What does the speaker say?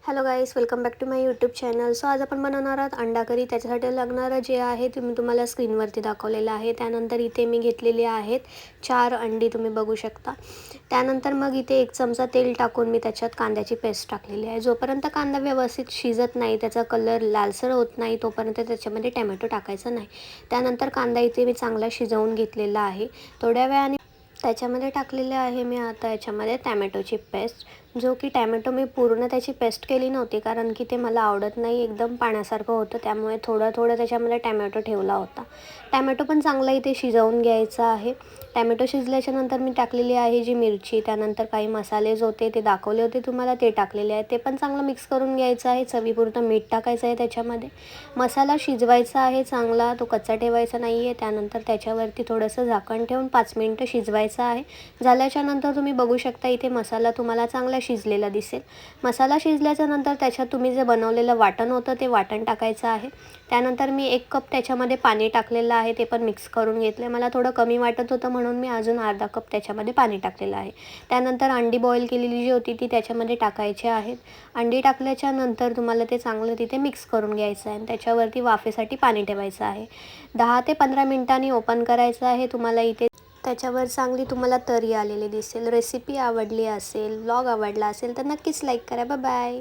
Hello guys, welcome back to my YouTube channel. So आज आपण बनवणार आहोत अंडा करी. त्याच्यासाठी लागणारं जे आहे ते मी तुम्हाला स्क्रीनवरती दाखवलेलं आहे. त्यानंतर इथे मी घेतलेली आहेत 4 अंडी, तुम्ही बघू शकता. त्यानंतर मग इथे 1 चमचा तेल टाकून मी त्याच्यात कांद्याची पेस्ट टाकलेली आहे. जोपर्यंत कांदा व्यवस्थित शिजत नाही, त्याचा कलर लालसर होत नाही, तोपर्यंत त्याच्यामध्ये टॅमॅटो टाकायचा नाही. त्यानंतर कांदा इथे मी चांगला शिजवून घेतलेला आहे. थोड्या वेळाने त्याच्यामध्ये टाकलेले आहे मी आता याच्यामध्ये टॅमॅटोची पेस्ट, जो की टॅमॅटो मी पूर्ण त्याची पेस्ट केली नव्हती, कारण की ते मला आवडत नाही, एकदम पाण्यासारखं होतं. त्यामुळे थोडं त्याच्यामध्ये टॅमॅटो ठेवला होता. टॅमॅटो पण चांगला इथे शिजवून घ्यायचा आहे. टॅमॅटो शिजल्याच्या नंतर मी टाकलेली आहे जी मिरची, त्यानंतर काही मसाले जो होते ते दाखवले होते तुम्हाला, ते टाकलेले आहे. ते पण चांगलं मिक्स करून घ्यायचं आहे. चवीपुरतं मीठ टाकायचं आहे त्याच्यामध्ये. मसाला शिजवायचा आहे चांगला, तो कच्चा ठेवायचा नाही आहे. त्यानंतर त्याच्यावरती थोडंसं झाकण ठेवून 5 मिनिटं शिजवायचं आहे. झाल्याच्या नंतर तुम्ही बघू शकता इथे मसाला तुम्हाला चांगला शिजलेला दिसेल. मसाला शिजल्याच्या नंतर त्याच्यात तुम्ही जे बनवलेलं वाटण होतं ते वाटण टाकायचं आहे. त्यानंतर मी 1 कप त्याच्यामध्ये पाणी टाकलेलं आहे, ते पण मिक्स करून घेतलं. मला थोडं कमी वाटत होतं म्हणून मी अजून अर्धा कप त्याच्यामध्ये पाणी टाकलेलं आहे. त्यानंतर अंडी बॉईल केलेली जी होती ती त्याच्यामध्ये टाकायची आहेत. अंडी टाकल्याच्या नंतर तुम्हाला ते चांगलं तिथे मिक्स करून घ्यायचं आहे आणि त्याच्यावरती वाफेसाठी पाणी ठेवायचं आहे. 10 ते 15 मिनिटांनी ओपन करायचं आहे. तुम्हाला इथे त्याच्यावर चांगली तुम्हाला तरी आलेली दिसेल. रेसिपी आवडली असेल, व्लॉग आवडला असेल तर नक्कीच लाईक करा. Bye bye.